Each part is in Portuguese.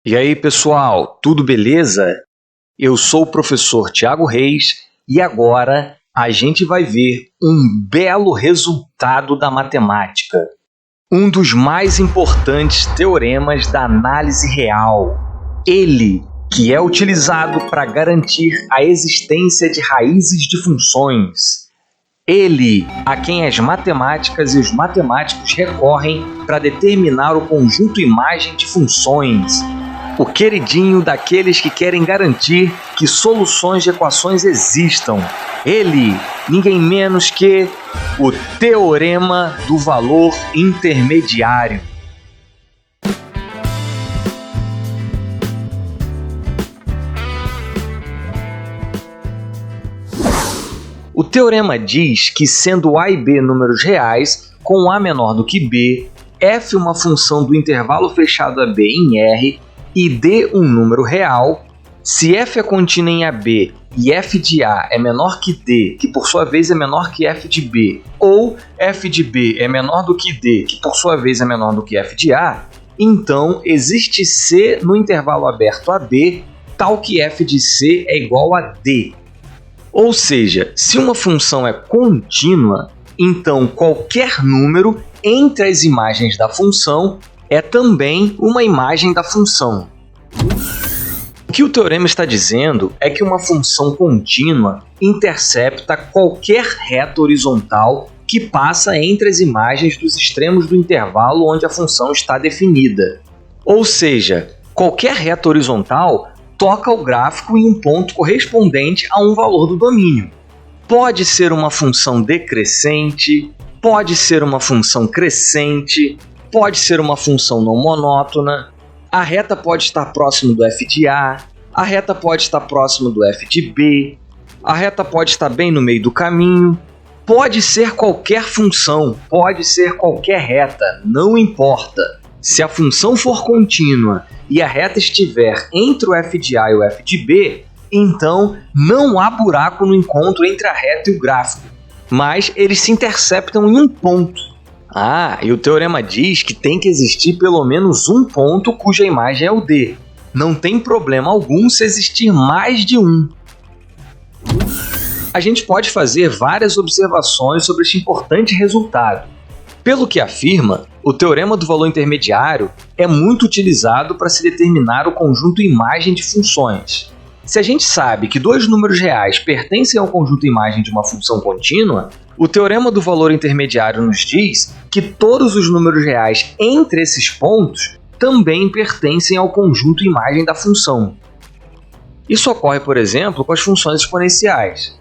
E aí, pessoal, tudo beleza? Eu sou o professor Thiago Reis e agora a gente vai ver um belo resultado da matemática. Um dos mais importantes teoremas da análise real. Ele, que é utilizado para garantir a existência de raízes de funções. Ele, a quem as matemáticas e os matemáticos recorrem para determinar o conjunto imagem de funções. O queridinho daqueles que querem garantir que soluções de equações existam. Ele, ninguém menos que o Teorema do Valor Intermediário. O teorema diz que, sendo A e B números reais, com A menor do que B, f uma função do intervalo fechado AB em R e D um número real, se f é contínua em AB e f de A é menor que D, que por sua vez é menor que f de B, ou f de B é menor do que D, que por sua vez é menor do que f de A, então existe C no intervalo aberto AB, tal que f de C é igual a D. Ou seja, se uma função é contínua, então qualquer número entre as imagens da função é também uma imagem da função. O que o teorema está dizendo é que uma função contínua intercepta qualquer reta horizontal que passa entre as imagens dos extremos do intervalo onde a função está definida. Ou seja, qualquer reta horizontal toca o gráfico em um ponto correspondente a um valor do domínio. Pode ser uma função decrescente, pode ser uma função crescente, pode ser uma função não monótona, a reta pode estar próximo do f de A reta pode estar próximo do f de B, a reta pode estar bem no meio do caminho, pode ser qualquer função, pode ser qualquer reta, não importa. Se a função for contínua e a reta estiver entre o f de A e o f de B, então não há buraco no encontro entre a reta e o gráfico, mas eles se interceptam em um ponto. E o teorema diz que tem que existir pelo menos um ponto cuja imagem é o D. Não tem problema algum se existir mais de um. A gente pode fazer várias observações sobre este importante resultado. Pelo que afirma, o teorema do valor intermediário é muito utilizado para se determinar o conjunto imagem de funções. Se a gente sabe que dois números reais pertencem ao conjunto imagem de uma função contínua, o teorema do valor intermediário nos diz que todos os números reais entre esses pontos também pertencem ao conjunto imagem da função. Isso ocorre, por exemplo, com as funções exponenciais.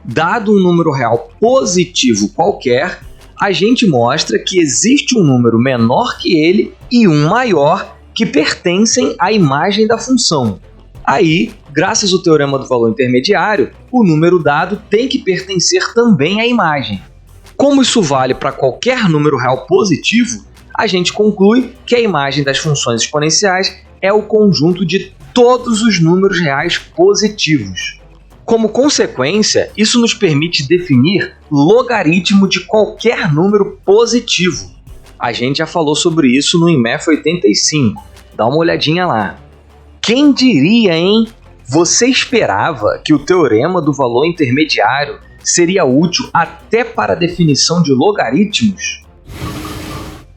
Dado um número real positivo qualquer, a gente mostra que existe um número menor que ele e um maior que pertencem à imagem da função. Aí, graças ao teorema do valor intermediário, o número dado tem que pertencer também à imagem. Como isso vale para qualquer número real positivo, a gente conclui que a imagem das funções exponenciais é o conjunto de todos os números reais positivos. Como consequência, isso nos permite definir logaritmo de qualquer número positivo. A gente já falou sobre isso no IMEF 85, dá uma olhadinha lá. Quem diria, hein? Você esperava que o teorema do valor intermediário seria útil até para a definição de logaritmos?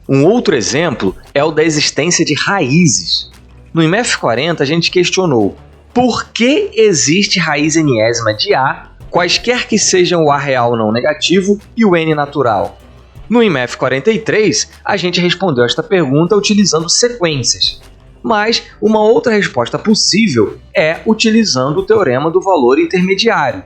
Um outro exemplo é o da existência de raízes. No IMEF 40, a gente questionou por que existe raiz enésima de A, quaisquer que sejam o A real não negativo e o N natural. No IMEF 43, a gente respondeu esta pergunta utilizando sequências. Mas uma outra resposta possível é utilizando o teorema do valor intermediário.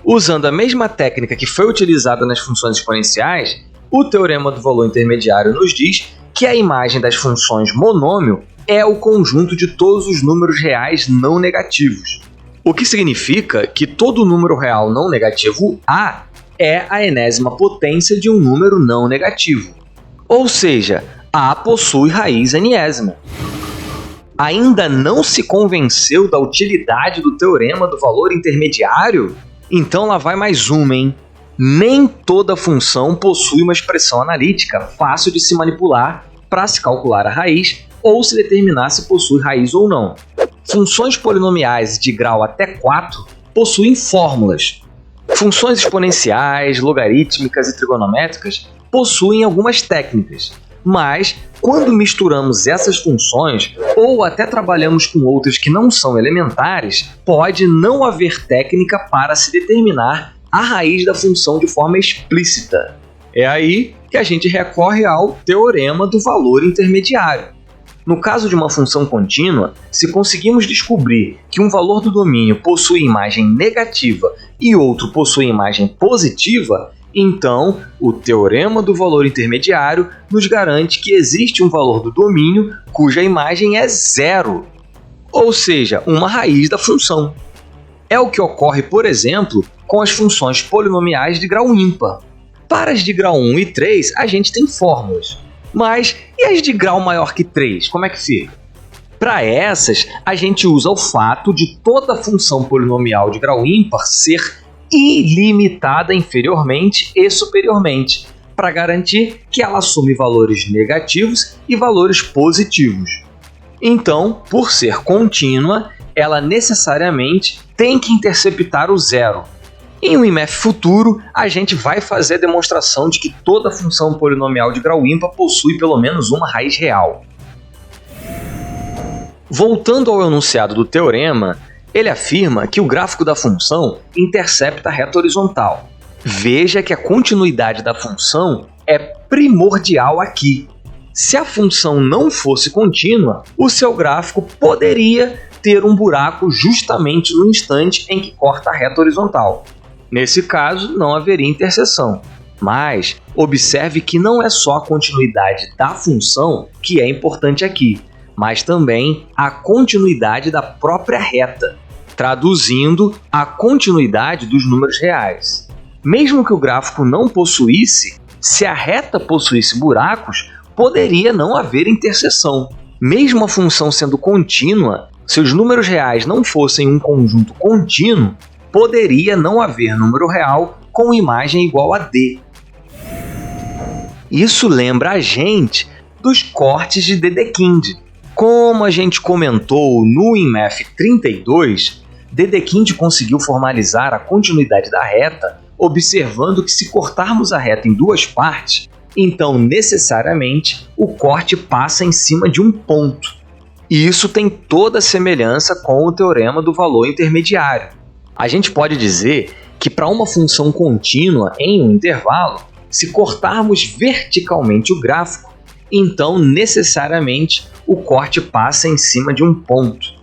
Usando a mesma técnica que foi utilizada nas funções exponenciais, o teorema do valor intermediário nos diz que a imagem das funções monômio é o conjunto de todos os números reais não negativos. O que significa que todo número real não negativo A é a enésima potência de um número não negativo. Ou seja, A possui raiz enésima. Ainda não se convenceu da utilidade do teorema do valor intermediário? Então lá vai mais uma, hein? Nem toda função possui uma expressão analítica fácil de se manipular para se calcular a raiz ou se determinar se possui raiz ou não. Funções polinomiais de grau até 4 possuem fórmulas. Funções exponenciais, logarítmicas e trigonométricas possuem algumas técnicas, mas quando misturamos essas funções ou até trabalhamos com outras que não são elementares, pode não haver técnica para se determinar a raiz da função de forma explícita. É aí que a gente recorre ao teorema do valor intermediário. No caso de uma função contínua, se conseguimos descobrir que um valor do domínio possui imagem negativa e outro possui imagem positiva, então o teorema do valor intermediário nos garante que existe um valor do domínio cuja imagem é zero, ou seja, uma raiz da função. É o que ocorre, por exemplo, com as funções polinomiais de grau ímpar. Para as de grau 1 e 3, a gente tem fórmulas. Mas e as de grau maior que 3? Como é que fica? Para essas, a gente usa o fato de toda função polinomial de grau ímpar ser ilimitada inferiormente e superiormente, para garantir que ela assume valores negativos e valores positivos. Então, por ser contínua, ela necessariamente tem que interceptar o zero. Em um IMF futuro, a gente vai fazer a demonstração de que toda função polinomial de grau ímpar possui pelo menos uma raiz real. Voltando ao enunciado do teorema, ele afirma que o gráfico da função intercepta a reta horizontal. Veja que a continuidade da função é primordial aqui. Se a função não fosse contínua, o seu gráfico poderia ter um buraco justamente no instante em que corta a reta horizontal. Nesse caso, não haveria interseção. Mas observe que não é só a continuidade da função que é importante aqui, mas também a continuidade da própria reta, traduzindo a continuidade dos números reais. Mesmo que o gráfico não possuísse, se a reta possuísse buracos, poderia não haver interseção. Mesmo a função sendo contínua, se os números reais não fossem um conjunto contínuo, poderia não haver número real com imagem igual a D. Isso lembra a gente dos cortes de Dedekind. Como a gente comentou no IMF 32, Dedekind conseguiu formalizar a continuidade da reta, observando que se cortarmos a reta em duas partes, então necessariamente o corte passa em cima de um ponto. E isso tem toda a semelhança com o teorema do valor intermediário. A gente pode dizer que para uma função contínua em um intervalo, se cortarmos verticalmente o gráfico, então necessariamente o corte passa em cima de um ponto.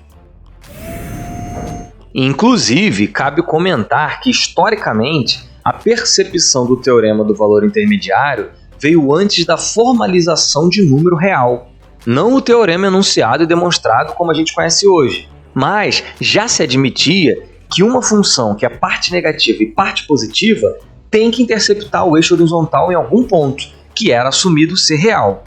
Inclusive, cabe comentar que historicamente a percepção do teorema do valor intermediário veio antes da formalização de número real. Não o teorema enunciado e demonstrado como a gente conhece hoje, mas já se admitia que uma função que é parte negativa e parte positiva tem que interceptar o eixo horizontal em algum ponto, que era assumido ser real.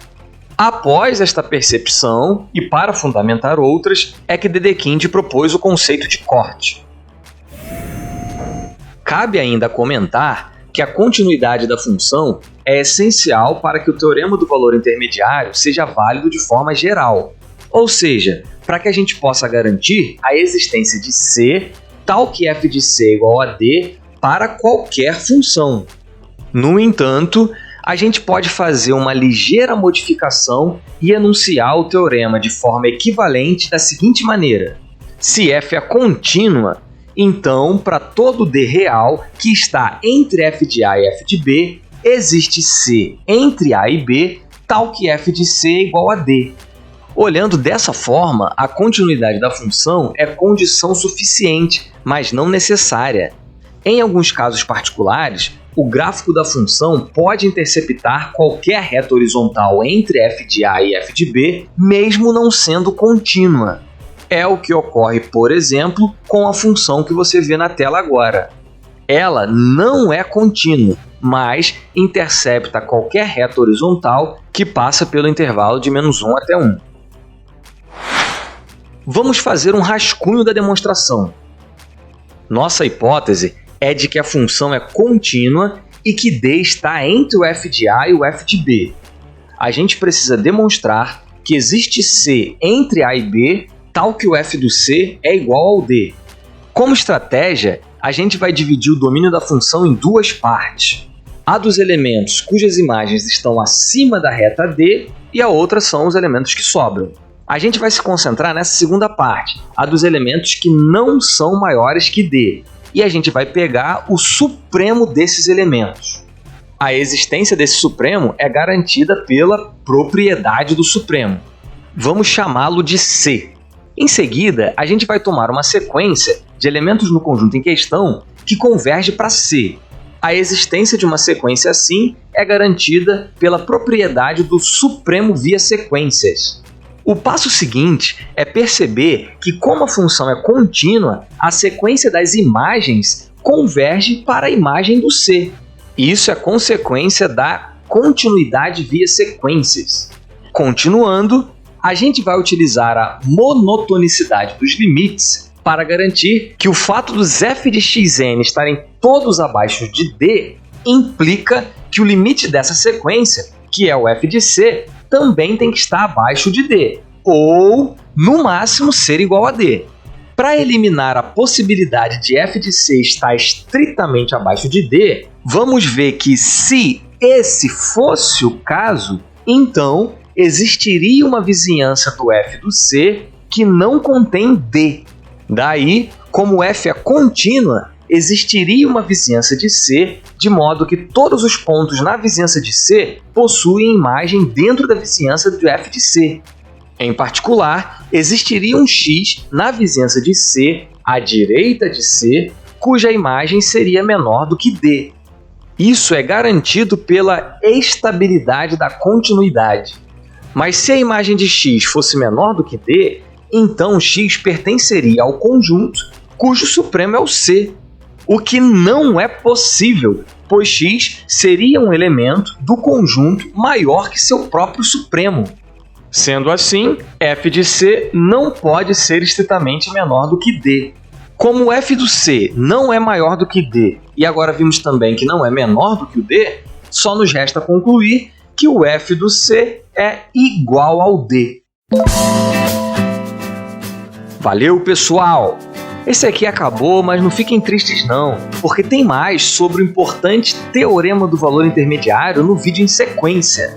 Após esta percepção, e para fundamentar outras, é que Dedekind propôs o conceito de corte. Cabe ainda comentar que a continuidade da função é essencial para que o teorema do valor intermediário seja válido de forma geral, ou seja, para que a gente possa garantir a existência de C, tal que f de C é igual a D, para qualquer função. No entanto, a gente pode fazer uma ligeira modificação e enunciar o teorema de forma equivalente da seguinte maneira: se f é contínua, então para todo D real que está entre f de A e f de B, existe C entre A e B, tal que f de C é igual a D. Olhando dessa forma, a continuidade da função é condição suficiente, mas não necessária. Em alguns casos particulares, o gráfico da função pode interceptar qualquer reta horizontal entre f de A e f de B, mesmo não sendo contínua. É o que ocorre, por exemplo, com a função que você vê na tela agora. Ela não é contínua, mas intercepta qualquer reta horizontal que passa pelo intervalo de -1 até 1. Vamos fazer um rascunho da demonstração. Nossa hipótese é de que a função é contínua e que D está entre o f de A e o f de B. A gente precisa demonstrar que existe C entre A e B, tal que o f do C é igual ao D. Como estratégia, a gente vai dividir o domínio da função em duas partes. A dos elementos cujas imagens estão acima da reta D e a outra são os elementos que sobram. A gente vai se concentrar nessa segunda parte, a dos elementos que não são maiores que D, e a gente vai pegar o supremo desses elementos. A existência desse supremo é garantida pela propriedade do supremo. Vamos chamá-lo de C. Em seguida, a gente vai tomar uma sequência de elementos no conjunto em questão que converge para C. A existência de uma sequência assim é garantida pela propriedade do supremo via sequências. O passo seguinte é perceber que, como a função é contínua, a sequência das imagens converge para a imagem do C. Isso é consequência da continuidade via sequências. Continuando, a gente vai utilizar a monotonicidade dos limites para garantir que o fato dos f de xn estarem todos abaixo de D implica que o limite dessa sequência, que é o f de C, também tem que estar abaixo de D, ou, no máximo, ser igual a D. Para eliminar a possibilidade de f de C estar estritamente abaixo de D, vamos ver que, se esse fosse o caso, então existiria uma vizinhança do f do C que não contém D. Daí, como f é contínua, existiria uma vizinhança de C, de modo que todos os pontos na vizinhança de C possuem imagem dentro da vizinhança do f de C. Em particular, existiria um x na vizinhança de C, à direita de C, cuja imagem seria menor do que D. Isso é garantido pela estabilidade da continuidade. Mas se a imagem de x fosse menor do que D, então x pertenceria ao conjunto cujo supremo é o C, o que não é possível, pois x seria um elemento do conjunto maior que seu próprio supremo. Sendo assim, f de C não pode ser estritamente menor do que D. Como o f do C não é maior do que D, e agora vimos também que não é menor do que o D, só nos resta concluir que o f do C é igual ao D. Valeu, pessoal! Esse aqui acabou, mas não fiquem tristes não, porque tem mais sobre o importante teorema do valor intermediário no vídeo em sequência.